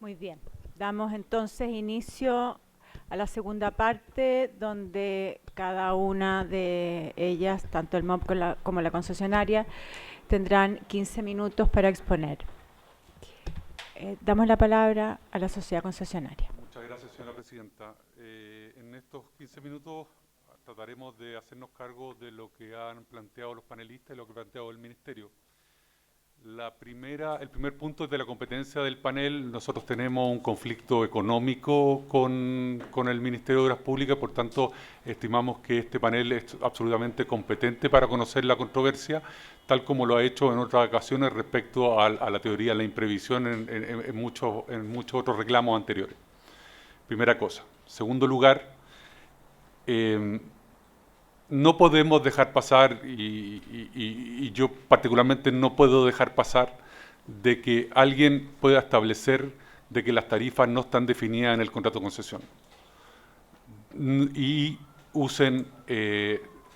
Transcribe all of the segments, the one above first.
Muy bien. Damos entonces inicio a la segunda parte, donde cada una de ellas, tanto el MOP como la concesionaria, tendrán 15 minutos para exponer. Damos la palabra a la sociedad concesionaria. Muchas gracias, señora presidenta. En estos 15 minutos trataremos de hacernos cargo de lo que han planteado los panelistas y lo que ha planteado el Ministerio. El primer punto es de la competencia del panel. Nosotros tenemos un conflicto económico con el Ministerio de Obras Públicas, por tanto, estimamos que este panel es absolutamente competente para conocer la controversia, tal como lo ha hecho en otras ocasiones respecto a la teoría de la imprevisión en muchos otros reclamos anteriores. Primera cosa. Segundo lugar, no podemos dejar pasar, y yo particularmente no puedo dejar pasar, de que alguien pueda establecer de que las tarifas no están definidas en el contrato de concesión. Y usen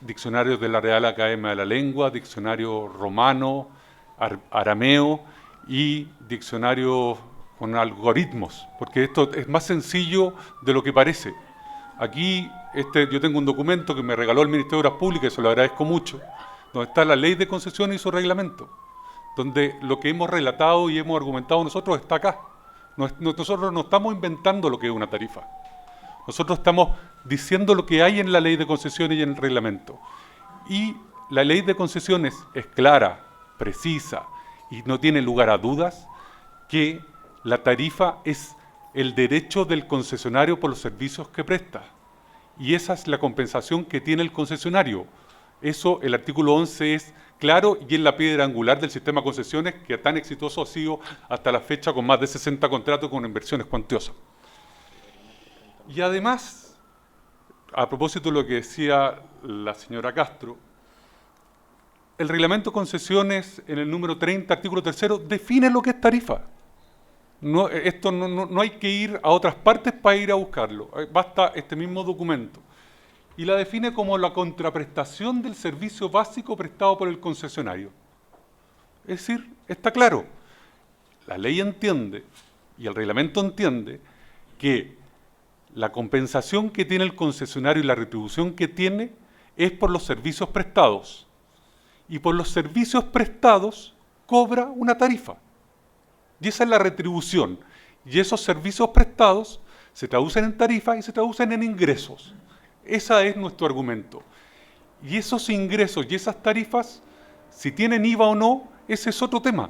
diccionarios de la Real Academia de la Lengua, diccionario romano, arameo y diccionarios con algoritmos, porque esto es más sencillo de lo que parece. Aquí yo tengo un documento que me regaló el Ministerio de Obras Públicas, y se lo agradezco mucho, donde está la ley de concesiones y su reglamento, donde lo que hemos relatado y hemos argumentado nosotros está acá. Nosotros no estamos inventando lo que es una tarifa. Nosotros estamos diciendo lo que hay en la ley de concesiones y en el reglamento. Y la ley de concesiones es clara, precisa y no tiene lugar a dudas que la tarifa es el derecho del concesionario por los servicios que presta. Y esa es la compensación que tiene el concesionario. Eso, el artículo 11 es claro y es la piedra angular del sistema de concesiones que tan exitoso ha sido hasta la fecha, con más de 60 contratos con inversiones cuantiosas. Y además, a propósito de lo que decía la señora Castro, el reglamento de concesiones en el número 30, artículo 3, define lo que es tarifa. No hay que ir a otras partes para ir a buscarlo. Basta este mismo documento. Y la define como la contraprestación del servicio básico prestado por el concesionario. Es decir, está claro. La ley entiende y el reglamento entiende que la compensación que tiene el concesionario y la retribución que tiene es por los servicios prestados. Y por los servicios prestados cobra una tarifa. Y esa es la retribución. Y esos servicios prestados se traducen en tarifa y se traducen en ingresos. Ese es nuestro argumento. Y esos ingresos y esas tarifas, si tienen IVA o no, ese es otro tema.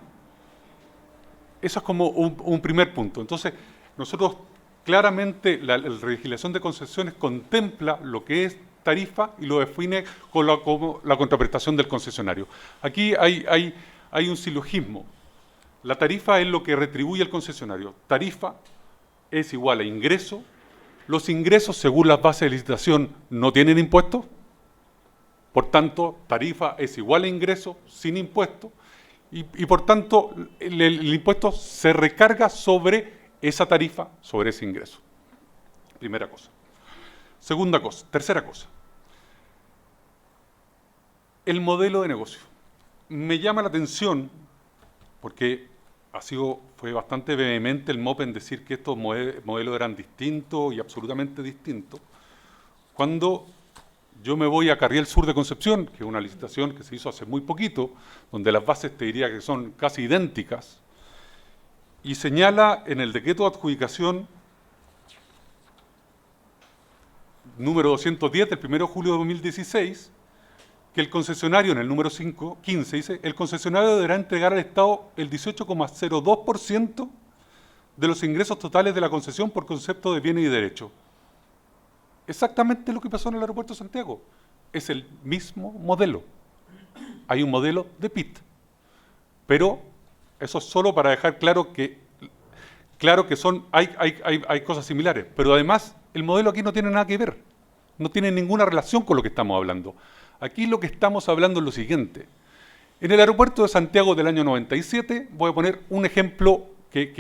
Eso es como un primer punto. Entonces, nosotros claramente la legislación de concesiones contempla lo que es tarifa y lo define como la contraprestación del concesionario. Aquí hay un silogismo. La tarifa es lo que retribuye el concesionario. Tarifa es igual a ingreso. Los ingresos, según las bases de licitación, no tienen impuestos. Por tanto, tarifa es igual a ingreso sin impuesto. Y por tanto, el impuesto se recarga sobre esa tarifa, sobre ese ingreso. Primera cosa. Segunda cosa. Tercera cosa. El modelo de negocio. Me llama la atención, porque fue bastante vehemente el MOP en decir que estos modelos eran distintos y absolutamente distintos, cuando yo me voy a Carriel Sur de Concepción, que es una licitación que se hizo hace muy poquito, donde las bases te diría que son casi idénticas, y señala en el decreto de adjudicación número 210 del 1 de julio de 2016, que el concesionario, en el número 15, dice, el concesionario deberá entregar al Estado el 18,02% de los ingresos totales de la concesión por concepto de bienes y derechos. Exactamente lo que pasó en el aeropuerto de Santiago. Es el mismo modelo. Hay un modelo de PIT. Pero eso es solo para dejar claro que hay cosas similares. Pero además, el modelo aquí no tiene nada que ver. No tiene ninguna relación con lo que estamos hablando. Aquí lo que estamos hablando es lo siguiente. En el aeropuerto de Santiago del año 97, voy a poner un ejemplo que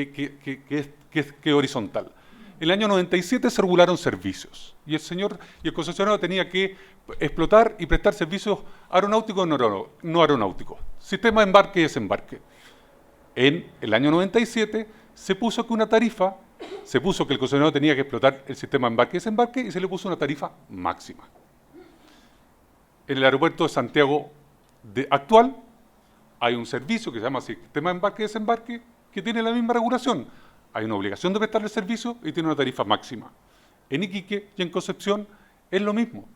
es horizontal. En el año 97 se regularon servicios y el concesionario tenía que explotar y prestar servicios aeronáuticos y no aeronáuticos. Sistema de embarque y desembarque. En el año 97 se puso que una tarifa, se puso que el concesionario tenía que explotar el sistema de embarque y desembarque y se le puso una tarifa máxima. En el aeropuerto de Santiago actual hay un servicio que se llama sistema de embarque y desembarque que tiene la misma regulación. Hay una obligación de prestar el servicio y tiene una tarifa máxima. En Iquique y en Concepción es lo mismo.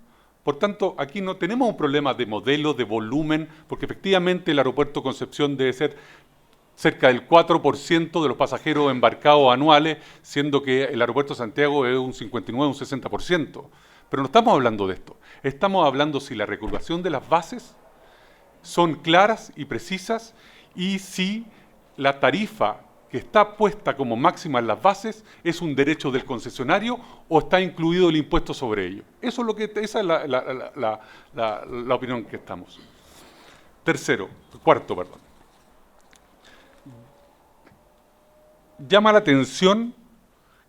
Por tanto, aquí no tenemos un problema de modelo, de volumen, porque efectivamente el aeropuerto Concepción debe ser cerca del 4% de los pasajeros embarcados anuales, siendo que el aeropuerto de Santiago es un 59, un 60%. Pero no estamos hablando de esto. Estamos hablando si la regulación de las bases son claras y precisas y si la tarifa que está puesta como máxima en las bases es un derecho del concesionario o está incluido el impuesto sobre ello. Esa es la opinión que estamos. Cuarto, perdón. Llama la atención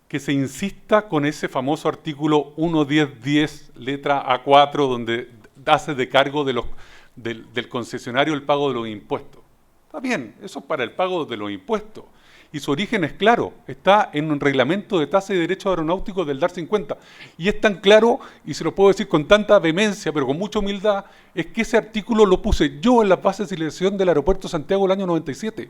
que se insista con ese famoso artículo 1.10.10, letra A4, donde hace de cargo del concesionario el pago de los impuestos. Está bien, eso es para el pago de los impuestos. Y su origen es claro, está en un reglamento de tasa y derechos aeronáuticos del DAR 50. Y es tan claro, y se lo puedo decir con tanta vehemencia, pero con mucha humildad, es que ese artículo lo puse yo en las bases de legislación del aeropuerto Santiago el año 97.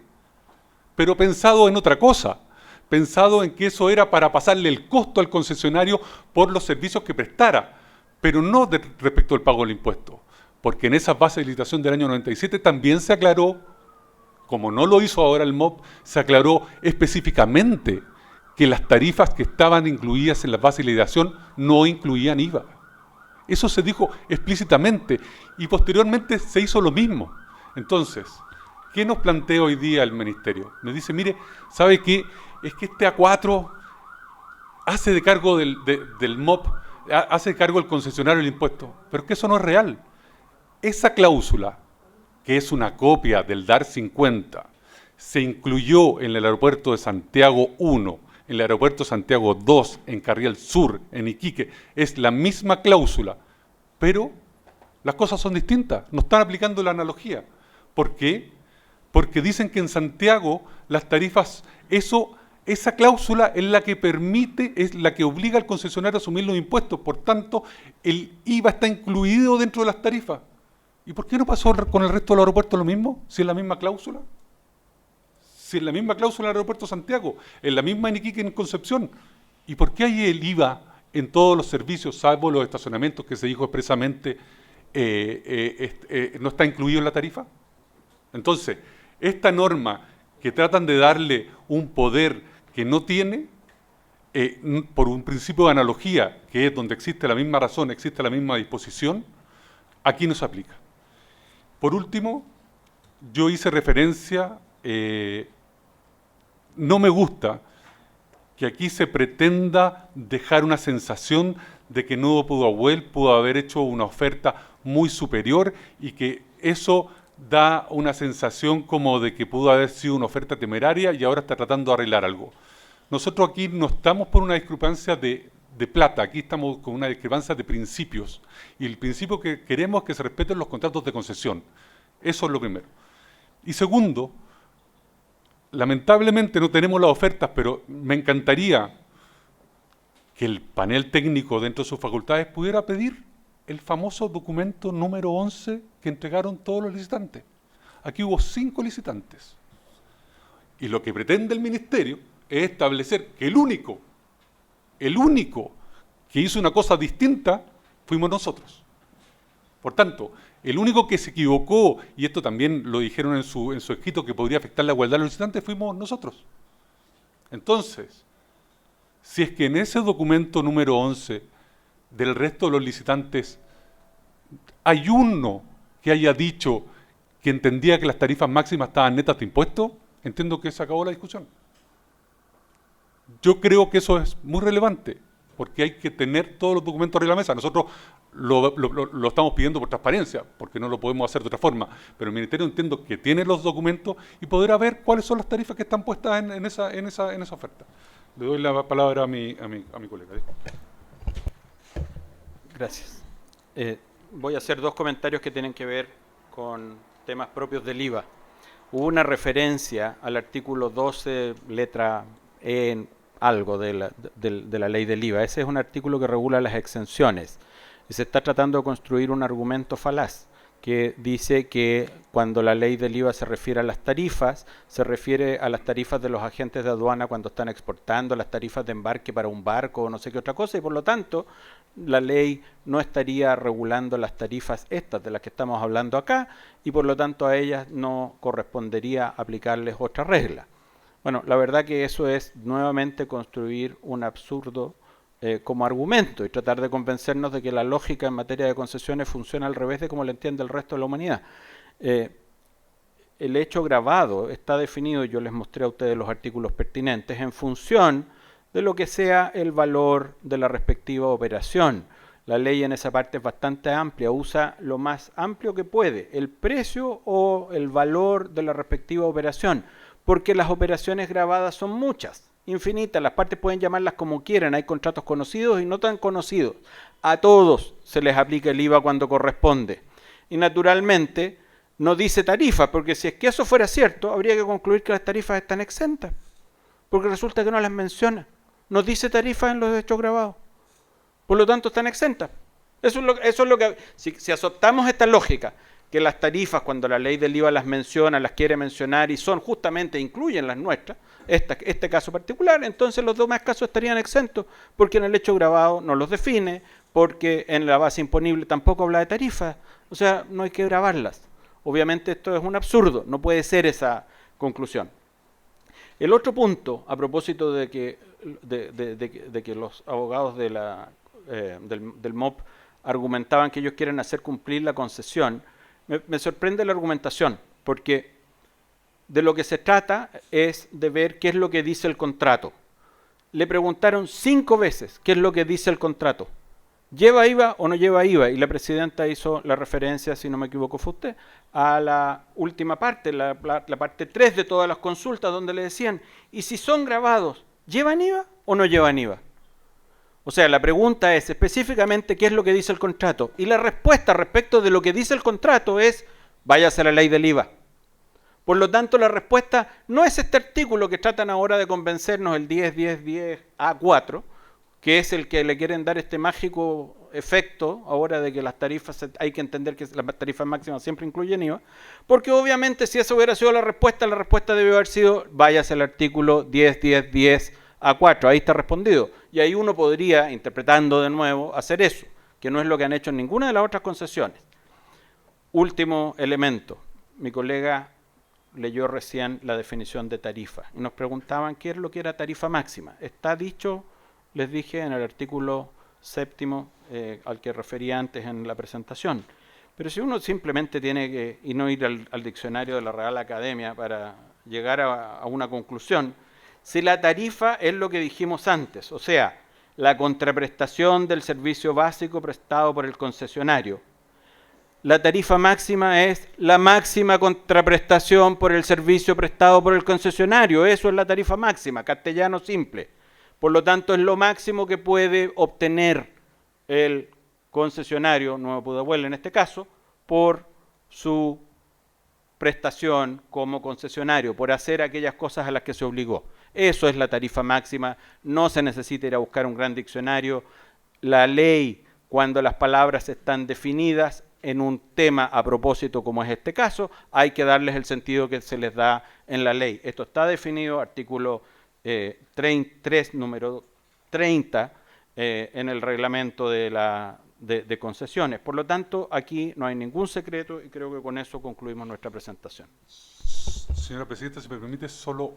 Pero pensado en otra cosa, pensado en que eso era para pasarle el costo al concesionario por los servicios que prestara, pero no respecto al pago del impuesto. Porque en esas bases de licitación del año 97 también se aclaró, como no lo hizo ahora el MOP, se aclaró específicamente que las tarifas que estaban incluidas en las bases de licitación no incluían IVA. Eso se dijo explícitamente y posteriormente se hizo lo mismo. Entonces, ¿qué nos plantea hoy día el Ministerio? Me dice, mire, ¿sabe qué? Es que este A4 hace de cargo del MOP, hace de cargo el concesionario el impuesto, pero es que eso no es real. Esa cláusula, que es una copia del DAR 50, se incluyó en el aeropuerto de Santiago 1, en el aeropuerto de Santiago 2, en Carriel Sur, en Iquique, es la misma cláusula, pero las cosas son distintas, no están aplicando la analogía. ¿Por qué? Porque dicen que en Santiago las tarifas, esa cláusula es la que permite, es la que obliga al concesionario a asumir los impuestos, por tanto, el IVA está incluido dentro de las tarifas. ¿Y por qué no pasó con el resto del aeropuerto lo mismo? Si es la misma cláusula. Si es la misma cláusula en el aeropuerto de Santiago, es la misma en Iquique, en Concepción. ¿Y por qué hay el IVA en todos los servicios, salvo los estacionamientos que se dijo expresamente, no está incluido en la tarifa? Entonces, esta norma que tratan de darle un poder que no tiene, por un principio de analogía, que es donde existe la misma razón, existe la misma disposición, aquí no se aplica. Por último, yo hice referencia, no me gusta que aquí se pretenda dejar una sensación de que Nuevo Pudahuel pudo haber hecho una oferta muy superior y que eso da una sensación como de que pudo haber sido una oferta temeraria y ahora está tratando de arreglar algo. Nosotros aquí no estamos por una discrepancia de plata, aquí estamos con una discrepancia de principios. Y el principio que queremos es que se respeten los contratos de concesión. Eso es lo primero. Y segundo, lamentablemente no tenemos las ofertas, pero me encantaría que el panel técnico dentro de sus facultades pudiera pedir el famoso documento número 11 que entregaron todos los licitantes. Aquí hubo 5 licitantes. Y lo que pretende el Ministerio es establecer que el único que hizo una cosa distinta fuimos nosotros. Por tanto, el único que se equivocó, y esto también lo dijeron en su escrito que podría afectar la igualdad de los licitantes, fuimos nosotros. Entonces, si es que en ese documento número 11 del resto de los licitantes hay uno que haya dicho que entendía que las tarifas máximas estaban netas de impuestos, entiendo que se acabó la discusión. Yo creo que eso es muy relevante, porque hay que tener todos los documentos arriba de la mesa. Nosotros lo estamos pidiendo por transparencia, porque no lo podemos hacer de otra forma, pero el Ministerio entiendo que tiene los documentos y podrá ver cuáles son las tarifas que están puestas en esa oferta. Le doy la palabra a mi colega. Gracias. Voy a hacer 2 comentarios que tienen que ver con temas propios del IVA. hubo una referencia al artículo 12, letra E, en algo de la ley del IVA. Ese es un artículo que regula las exenciones. Y se está tratando de construir un argumento falaz que dice que cuando la ley del IVA se refiere a las tarifas, se refiere a las tarifas de los agentes de aduana cuando están exportando, las tarifas de embarque para un barco o no sé qué otra cosa, y por lo tanto la ley no estaría regulando las tarifas estas de las que estamos hablando acá, y por lo tanto a ellas no correspondería aplicarles otra regla. Bueno, la verdad que eso es nuevamente construir un absurdo como argumento y tratar de convencernos de que la lógica en materia de concesiones funciona al revés de como lo entiende el resto de la humanidad. El hecho gravado está definido, yo les mostré a ustedes los artículos pertinentes, en función de lo que sea el valor de la respectiva operación. La ley en esa parte es bastante amplia, usa lo más amplio que puede, el precio o el valor de la respectiva operación, porque las operaciones gravadas son muchas, infinitas, las partes pueden llamarlas como quieran, hay contratos conocidos y no tan conocidos. A todos se les aplica el IVA cuando corresponde. Y naturalmente no dice tarifas, porque si es que eso fuera cierto, habría que concluir que las tarifas están exentas, porque resulta que no las menciona. No dice tarifas en los hechos gravados. Por lo tanto, están exentas. Eso es lo que si aceptamos esta lógica, que las tarifas, cuando la ley del IVA las menciona, las quiere mencionar y son justamente, incluyen las nuestras, este caso particular, entonces los demás casos estarían exentos, porque en el hecho grabado no los define, porque en la base imponible tampoco habla de tarifas, o sea, no hay que grabarlas. Obviamente esto es un absurdo, no puede ser esa conclusión. El otro punto, a propósito de que los abogados del MOP argumentaban que ellos quieren hacer cumplir la concesión, me sorprende la argumentación, porque de lo que se trata es de ver qué es lo que dice el contrato. Le preguntaron 5 veces qué es lo que dice el contrato. ¿Lleva IVA o no lleva IVA? Y la presidenta hizo la referencia, si no me equivoco fue usted, a la última parte, la parte 3 de todas las consultas, donde le decían, ¿y si son grabados, llevan IVA o no llevan IVA? O sea, la pregunta es específicamente qué es lo que dice el contrato. Y la respuesta respecto de lo que dice el contrato es, váyase a la ley del IVA. Por lo tanto, la respuesta no es este artículo que tratan ahora de convencernos, el 10.10.10A4, que es el que le quieren dar este mágico efecto ahora de que las tarifas, hay que entender que las tarifas máximas siempre incluyen IVA, porque obviamente si esa hubiera sido la respuesta debe haber sido, váyase al artículo 10.10.10A4, ahí está respondido. Y ahí uno podría, interpretando de nuevo, hacer eso, que no es lo que han hecho en ninguna de las otras concesiones. Último elemento, mi colega leyó recién la definición de tarifa y nos preguntaban qué es lo que era tarifa máxima. Está dicho, les dije, en el artículo 7 al que refería antes en la presentación. Pero si uno simplemente tiene que, y no ir al diccionario de la Real Academia para llegar a una conclusión, si la tarifa es lo que dijimos antes, o sea, la contraprestación del servicio básico prestado por el concesionario, la tarifa máxima es la máxima contraprestación por el servicio prestado por el concesionario. Eso es la tarifa máxima, castellano simple. Por lo tanto, es lo máximo que puede obtener el concesionario, Nuevo Pudahuel en este caso, por su prestación como concesionario, por hacer aquellas cosas a las que se obligó. Eso es la tarifa máxima, no se necesita ir a buscar un gran diccionario. La ley, cuando las palabras están definidas en un tema a propósito como es este caso, hay que darles el sentido que se les da en la ley. Esto está definido, artículo 3, número 30, en el reglamento de concesiones. Por lo tanto, aquí no hay ningún secreto y creo que con eso concluimos nuestra presentación. Señora Presidenta, si me permite, solo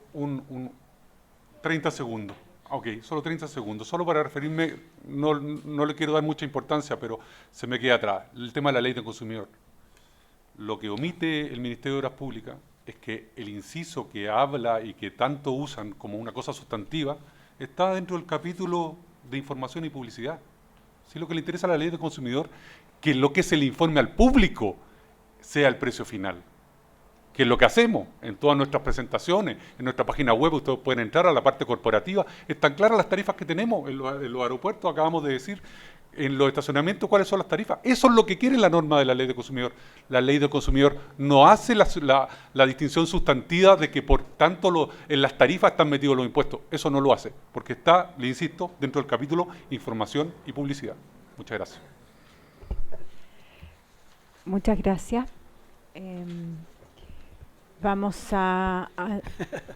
30 segundos. Ok, solo 30 segundos. Solo para referirme, no le quiero dar mucha importancia, pero se me queda atrás. El tema de la ley del consumidor. Lo que omite el Ministerio de Obras Públicas es que el inciso que habla y que tanto usan como una cosa sustantiva está dentro del capítulo de información y publicidad. Si lo que le interesa a la ley del consumidor, que lo que se le informe al público sea el precio final. Que es lo que hacemos en todas nuestras presentaciones, en nuestra página web, ustedes pueden entrar a la parte corporativa, están claras las tarifas que tenemos en los aeropuertos, acabamos de decir en los estacionamientos cuáles son las tarifas. Eso es lo que quiere la norma de la ley de consumidor. La ley de consumidor no hace la distinción sustantiva de que por tanto en las tarifas están metidos los impuestos. Eso no lo hace, porque está, le insisto, dentro del capítulo información y publicidad. Muchas gracias. Muchas gracias. Vamos a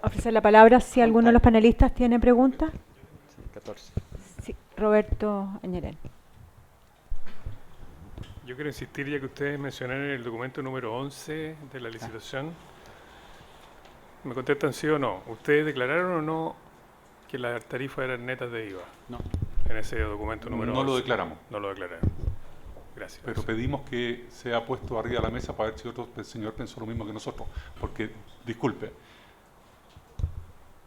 ofrecer la palabra si alguno de los panelistas tiene preguntas. 14. Sí, Roberto Añarén. Yo quiero insistir, ya que ustedes mencionaron el documento número 11 de la licitación. ¿Me contestan sí o no? ¿Ustedes declararon o no que las tarifas eran netas de IVA? No. En ese documento número 11. No lo declaramos. No lo declararon. Gracias. Pero pedimos que sea puesto arriba de la mesa para ver si otro señor pensó lo mismo que nosotros. Porque, disculpe,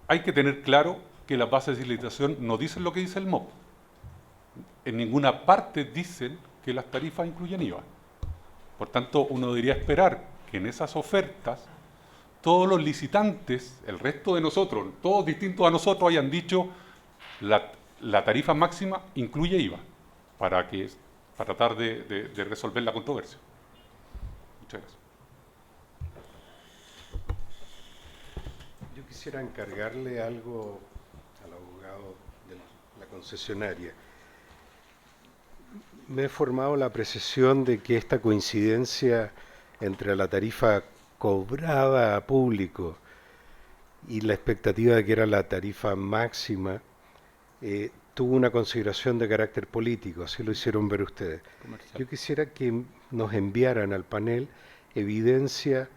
hay que tener claro que las bases de licitación no dicen lo que dice el MOP. En ninguna parte dicen que las tarifas incluyen IVA. Por tanto, uno debería esperar que en esas ofertas todos los licitantes, el resto de nosotros, todos distintos a nosotros, hayan dicho la tarifa máxima incluye IVA para tratar de resolver la controversia. Muchas gracias. Yo quisiera encargarle algo al abogado de la concesionaria. Me he formado la apreciación de que esta coincidencia entre la tarifa cobrada a público y la expectativa de que era la tarifa máxima tuvo una consideración de carácter político, así lo hicieron ver ustedes. Comercial. Yo quisiera que nos enviaran al panel evidencia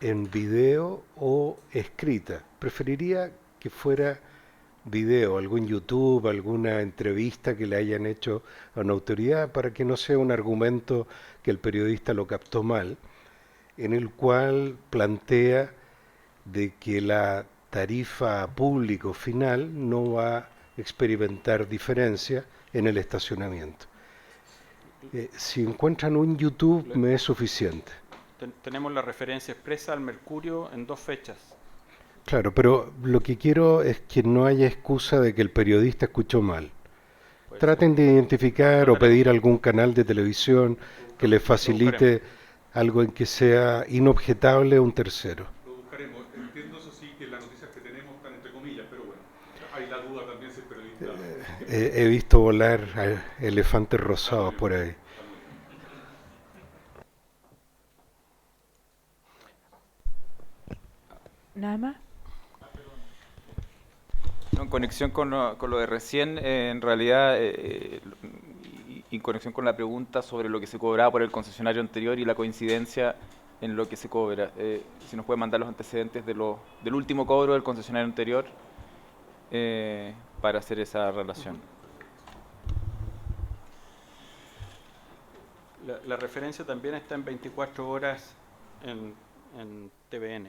en video o escrita. Preferiría que fuera video, algún YouTube, alguna entrevista que le hayan hecho a una autoridad para que no sea un argumento que el periodista lo captó mal, en el cual plantea de que la tarifa público final no va a experimentar diferencia en el estacionamiento. Si encuentran un YouTube me es suficiente. Tenemos la referencia expresa al Mercurio en 2 fechas. Claro, pero lo que quiero es que no haya excusa de que el periodista escuchó mal. Traten de identificar o pedir a algún canal de televisión que les facilite algo en que sea inobjetable a un tercero. Lo buscaremos. Entiendo eso sí que las noticias que tenemos están entre comillas, pero bueno, hay la duda también si el periodista... He visto volar a elefantes rosados por ahí. ¿Nada más? No, en conexión con lo de recién, en realidad, y en conexión con la pregunta sobre lo que se cobraba por el concesionario anterior y la coincidencia en lo que se cobra. Si nos puede mandar los antecedentes del último cobro del concesionario anterior para hacer esa relación. La referencia también está en 24 horas en TVN.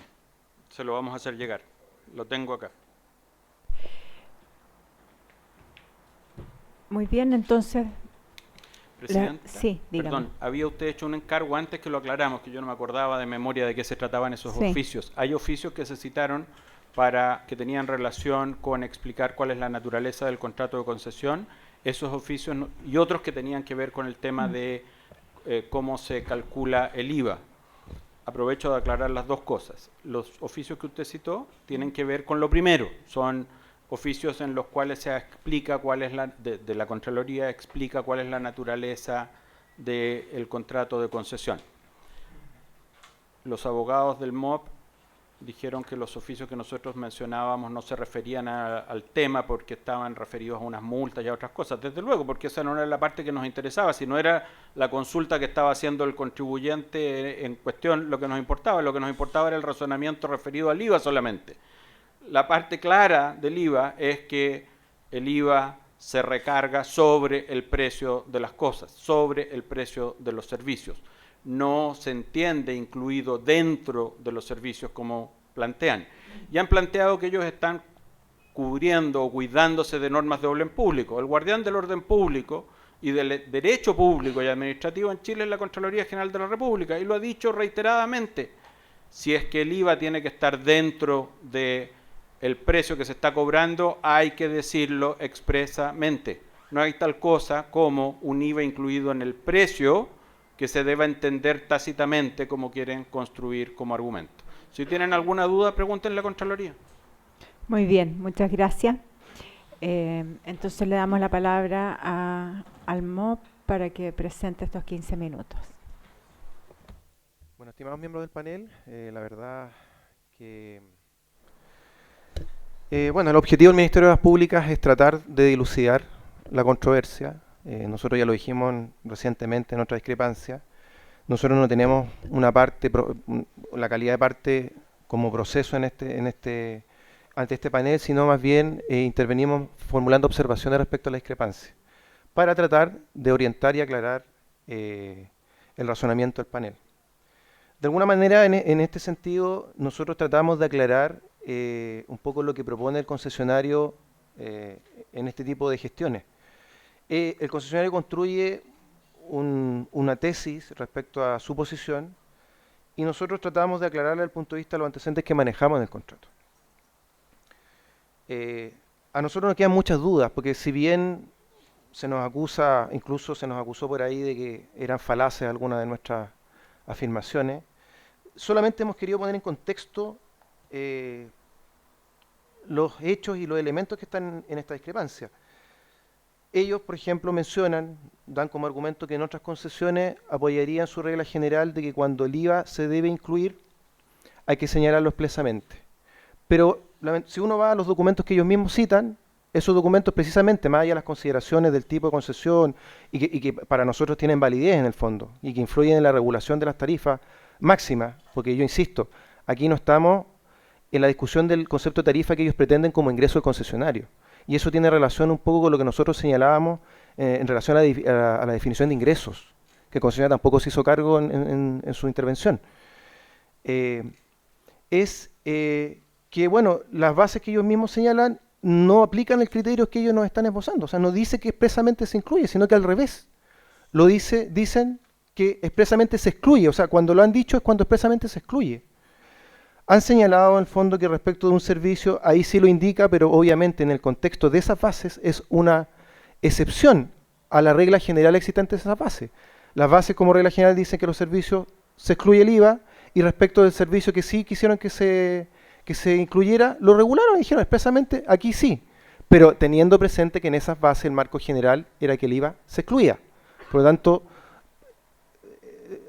Se lo vamos a hacer llegar. Lo tengo acá. Muy bien, entonces... Presidenta, sí, dígame. perdón, había usted hecho un encargo antes que lo aclaramos, que yo no me acordaba de memoria de qué se trataban esos Sí. oficios. Hay oficios que se citaron para que tenían relación con explicar cuál es la naturaleza del contrato de concesión, esos oficios y otros que tenían que ver con el tema de cómo se calcula el IVA. Aprovecho de aclarar las dos cosas. Los oficios que usted citó tienen que ver con lo primero, son oficios en los cuales se explica cuál es de la Contraloría explica cuál es la naturaleza del contrato de concesión. Los abogados del MOP dijeron que los oficios que nosotros mencionábamos no se referían al tema porque estaban referidos a unas multas y a otras cosas. Desde luego, porque esa no era la parte que nos interesaba, sino era la consulta que estaba haciendo el contribuyente en cuestión, lo que nos importaba. Lo que nos importaba era el razonamiento referido al IVA solamente. La parte clara del IVA es que el IVA se recarga sobre el precio de las cosas, sobre el precio de los servicios. No se entiende incluido dentro de los servicios como plantean. Y han planteado que ellos están cubriendo o cuidándose de normas de orden público. El guardián del orden público y del derecho público y administrativo en Chile es la Contraloría General de la República y lo ha dicho reiteradamente. Si es que el IVA tiene que estar dentro de el precio que se está cobrando, hay que decirlo expresamente. no hay tal cosa como un IVA incluido en el precio que se deba entender tácitamente como quieren construir como argumento. Si tienen alguna duda, pregúntenle a la Contraloría. Muy bien, muchas gracias. Entonces le damos la palabra al MOP para que presente estos 15 minutos. Bueno, estimados miembros del panel, la verdad que bueno, el objetivo del Ministerio de las Públicas es tratar de dilucidar la controversia. Nosotros ya lo dijimos recientemente en otra discrepancia. Nosotros no tenemos una parte, la calidad de parte como proceso ante este panel, sino más bien intervenimos formulando observaciones respecto a la discrepancia para tratar de orientar y aclarar el razonamiento del panel. De alguna manera, en este sentido, nosotros tratamos de aclarar un poco lo que propone el concesionario en este tipo de gestiones. El concesionario construye una tesis respecto a su posición y nosotros tratamos de aclararle desde el punto de vista de los antecedentes que manejamos en el contrato. A nosotros nos quedan muchas dudas, porque si bien se nos acusa, incluso se nos acusó por ahí de que eran falaces algunas de nuestras afirmaciones, solamente hemos querido poner en contexto los hechos y los elementos que están en esta discrepancia. Ellos, por ejemplo, dan como argumento que en otras concesiones apoyarían su regla general de que cuando el IVA se debe incluir, hay que señalarlo expresamente. Pero si uno va a los documentos que ellos mismos citan, esos documentos precisamente, más allá de las consideraciones del tipo de concesión y que para nosotros tienen validez en el fondo y que influyen en la regulación de las tarifas máximas, porque yo insisto, aquí no estamos en la discusión del concepto de tarifa que ellos pretenden como ingreso del concesionario. Y eso tiene relación un poco con lo que nosotros señalábamos en relación a la definición de ingresos, que el concesionario tampoco se hizo cargo en su intervención. Que, bueno, las bases que ellos mismos señalan no aplican el criterio que ellos nos están esbozando. O sea, no dice que expresamente se incluye, sino que al revés. Dicen que expresamente se excluye. O sea, cuando lo han dicho es cuando expresamente se excluye. Han señalado en el fondo que respecto de un servicio, ahí sí lo indica, pero obviamente en el contexto de esas bases es una excepción a la regla general existente de esas bases. Las bases como regla general dicen que los servicios se excluye el IVA y respecto del servicio que sí quisieron que se incluyera, lo regularon y dijeron expresamente aquí sí, pero teniendo presente que en esas bases el marco general era que el IVA se excluía. Por lo tanto,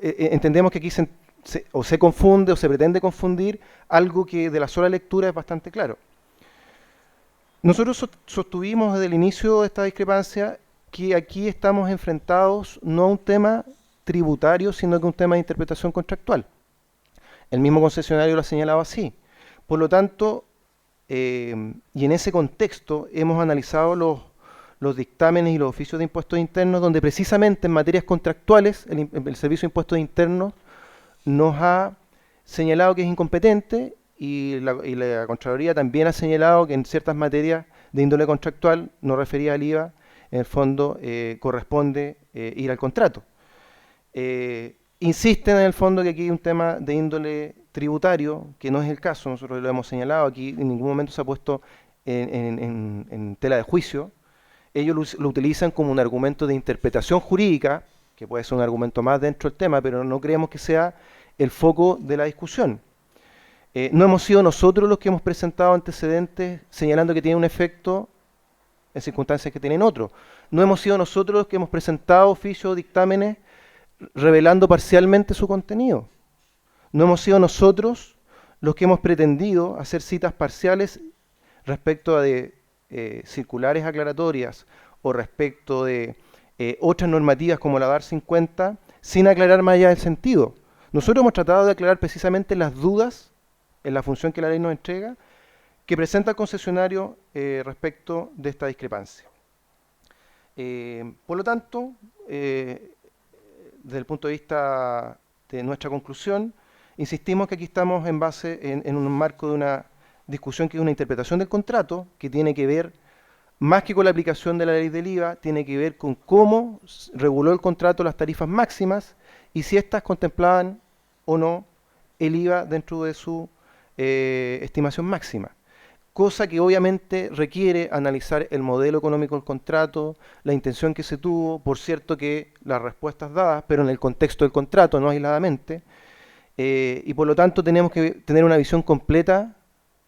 entendemos que aquí se confunde o se pretende confundir algo que de la sola lectura es bastante claro. Nosotros sostuvimos desde el inicio de esta discrepancia que aquí estamos enfrentados no a un tema tributario, sino que un tema de interpretación contractual. El mismo concesionario lo ha señalado así. Por lo tanto, y en ese contexto hemos analizado los dictámenes y los oficios de impuestos internos, donde precisamente en materias contractuales el Servicio de Impuestos Internos nos ha señalado que es incompetente y la Contraloría también ha señalado que en ciertas materias de índole contractual, no refería al IVA, en el fondo corresponde ir al contrato. Insisten en el fondo que aquí hay un tema de índole tributario, que no es el caso, nosotros lo hemos señalado, aquí en ningún momento se ha puesto en tela de juicio. Ellos lo utilizan como un argumento de interpretación jurídica, que puede ser un argumento más dentro del tema, pero no creemos que sea el foco de la discusión. No hemos sido nosotros los que hemos presentado antecedentes señalando que tiene un efecto en circunstancias que tienen otro. No hemos sido nosotros los que hemos presentado oficios o dictámenes revelando parcialmente su contenido. No hemos sido nosotros los que hemos pretendido hacer citas parciales respecto a circulares aclaratorias o respecto de otras normativas como la DAR 50 sin aclarar más allá del sentido. Nosotros hemos tratado de aclarar precisamente las dudas en la función que la ley nos entrega que presenta el concesionario respecto de esta discrepancia. Por lo tanto, desde el punto de vista de nuestra conclusión, insistimos que aquí estamos en un marco de una discusión que es una interpretación del contrato, que tiene que ver, más que con la aplicación de la ley del IVA, tiene que ver con cómo reguló el contrato las tarifas máximas y si éstas contemplaban o no el IVA dentro de su estimación máxima. cosa que obviamente requiere analizar el modelo económico del contrato, la intención que se tuvo, por cierto que las respuestas dadas, pero en el contexto del contrato, no aisladamente, y por lo tanto tenemos que tener una visión completa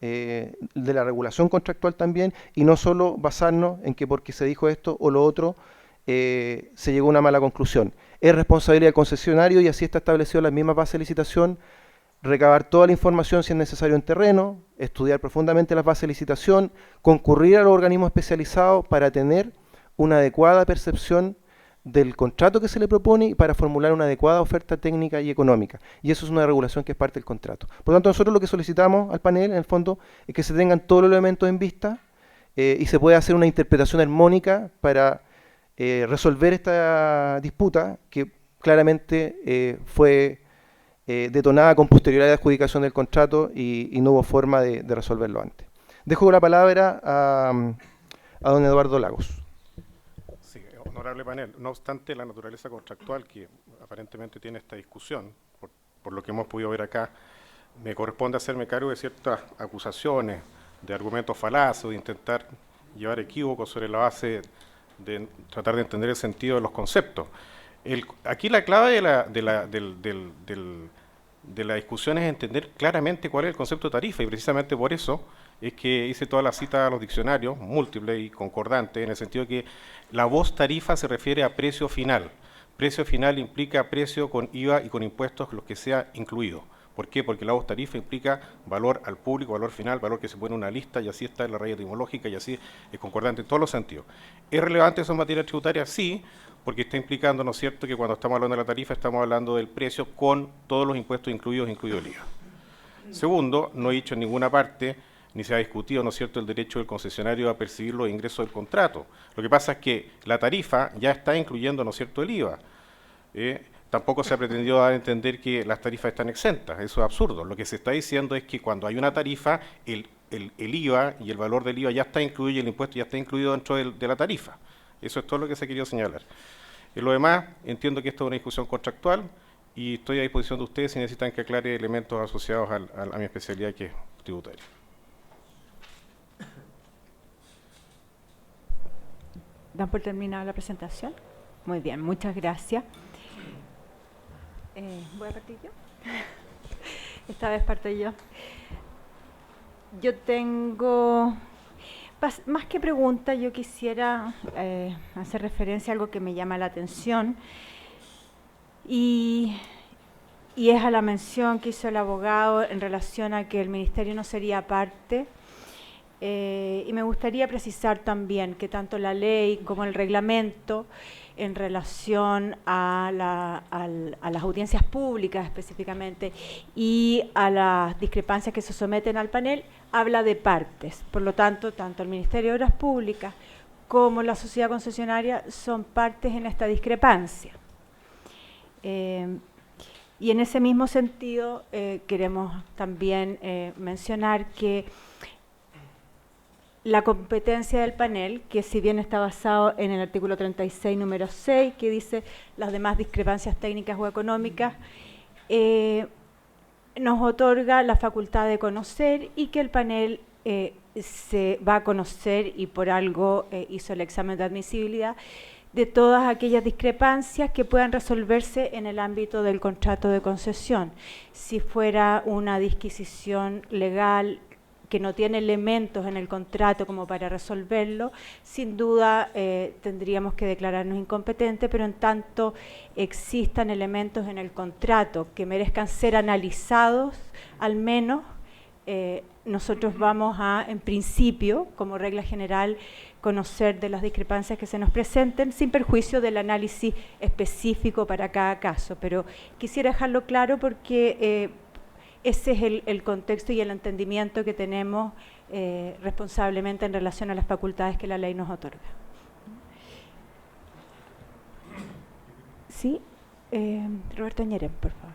de la regulación contractual también, y no solo basarnos en que porque se dijo esto o lo otro, se llegó a una mala conclusión. Es responsabilidad del concesionario, y así está establecido en las mismas bases de licitación, recabar toda la información si es necesario en terreno, estudiar profundamente las bases de licitación, concurrir a los organismos especializados para tener una adecuada percepción del contrato que se le propone y para formular una adecuada oferta técnica y económica. Y eso es una regulación que es parte del contrato. Por lo tanto, nosotros lo que solicitamos al panel, en el fondo, es que se tengan todos los elementos en vista y se pueda hacer una interpretación armónica para resolver esta disputa que claramente fue detonada con posterioridad de adjudicación del contrato y no hubo forma de resolverlo antes. Dejo la palabra a don Eduardo Lagos. Sí, honorable panel. No obstante la naturaleza contractual que aparentemente tiene esta discusión, por lo que hemos podido ver acá, me corresponde hacerme cargo de ciertas acusaciones, de argumentos falaces, de intentar llevar equívocos sobre la base de tratar de entender el sentido de los conceptos. Aquí la clave de la discusión es entender claramente cuál es el concepto de tarifa, y precisamente por eso es que hice toda la cita a los diccionarios, múltiples y concordantes, en el sentido de que la voz tarifa se refiere a precio final. Precio final implica precio con IVA y con impuestos, los que sea incluido. ¿Por qué? Porque la voz tarifa implica valor al público, valor final, valor que se pone en una lista, y así está en la raya etimológica, y así es concordante en todos los sentidos. ¿Es relevante eso en materia tributaria? Sí, porque está implicando, ¿no es cierto?, que cuando estamos hablando de la tarifa estamos hablando del precio con todos los impuestos incluido el IVA. Segundo, no he dicho en ninguna parte, ni se ha discutido, ¿no es cierto?, el derecho del concesionario a percibir los ingresos del contrato. Lo que pasa es que la tarifa ya está incluyendo, ¿no es cierto?, el IVA. Tampoco se ha pretendido dar a entender que las tarifas están exentas, eso es absurdo. Lo que se está diciendo es que cuando hay una tarifa, el IVA y el valor del IVA ya está incluido y el impuesto ya está incluido dentro de la tarifa. Eso es todo lo que se quería señalar. En lo demás, entiendo que esto es una discusión contractual y estoy a disposición de ustedes si necesitan que aclare elementos asociados a mi especialidad, que es tributaria. ¿Dan por terminada la presentación? Muy bien, muchas gracias. ¿Voy a partir yo? Esta vez parto yo. Yo tengo, más que pregunta, yo quisiera hacer referencia a algo que me llama la atención y es a la mención que hizo el abogado en relación a que el Ministerio no sería parte. Y me gustaría precisar también que tanto la ley como el reglamento en relación a las audiencias públicas específicamente y a las discrepancias que se someten al panel, habla de partes. Por lo tanto, tanto el Ministerio de Obras Públicas como la sociedad concesionaria son partes en esta discrepancia. Y en ese mismo sentido queremos también mencionar que la competencia del panel, que si bien está basado en el artículo 36, número 6, que dice las demás discrepancias técnicas o económicas, nos otorga la facultad de conocer y que el panel se va a conocer y por algo hizo el examen de admisibilidad de todas aquellas discrepancias que puedan resolverse en el ámbito del contrato de concesión. Si fuera una disquisición legal que no tiene elementos en el contrato como para resolverlo, sin duda tendríamos que declararnos incompetentes, pero en tanto existan elementos en el contrato que merezcan ser analizados, al menos nosotros vamos a, en principio, como regla general, conocer de las discrepancias que se nos presenten, sin perjuicio del análisis específico para cada caso. Pero quisiera dejarlo claro porque ese es el contexto y el entendimiento que tenemos responsablemente en relación a las facultades que la ley nos otorga. Sí, Roberto Ñerem, por favor.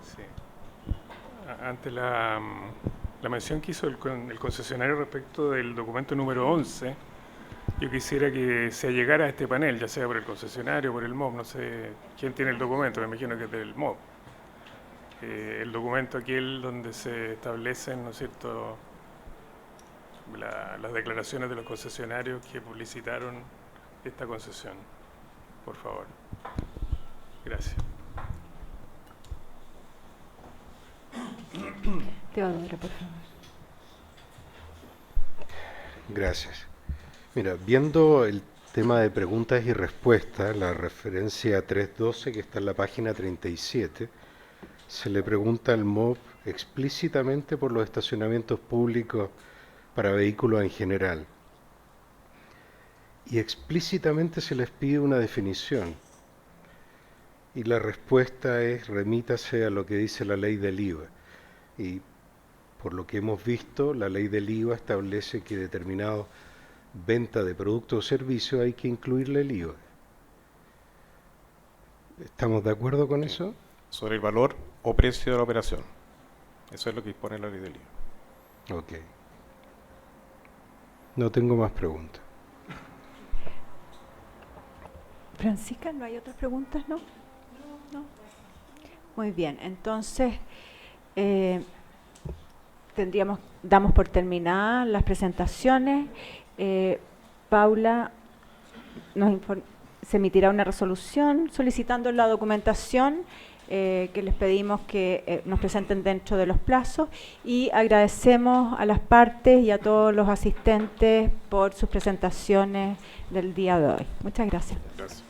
Sí. Ante la mención que hizo el concesionario respecto del documento número 11, yo quisiera que se allegara a este panel, ya sea por el concesionario o por el MOB, no sé quién tiene el documento, me imagino que es del MOB. el documento aquel donde se establecen, ¿no es cierto?, las declaraciones de los concesionarios que publicitaron esta concesión. Por favor. Gracias. Teodoro, por favor. Gracias. Mira, viendo el tema de preguntas y respuestas, la referencia 312 que está en la página 37, se le pregunta al MOB explícitamente por los estacionamientos públicos para vehículos en general. Y explícitamente se les pide una definición. Y la respuesta es: remítase a lo que dice la ley del IVA. Y por lo que hemos visto, la ley del IVA establece que determinado venta de productos o servicios hay que incluirle el IVA. ¿Estamos de acuerdo con eso? Sobre el valor o precio de la operación. Eso es lo que dispone la ley del IVA. Ok. No tengo más preguntas. Francisca, ¿no hay otras preguntas? ¿No? ¿No? Muy bien, entonces damos por terminadas las presentaciones. Paula se emitirá una resolución solicitando la documentación que les pedimos que nos presenten dentro de los plazos, y agradecemos a las partes y a todos los asistentes por sus presentaciones del día de hoy. Muchas gracias. Gracias.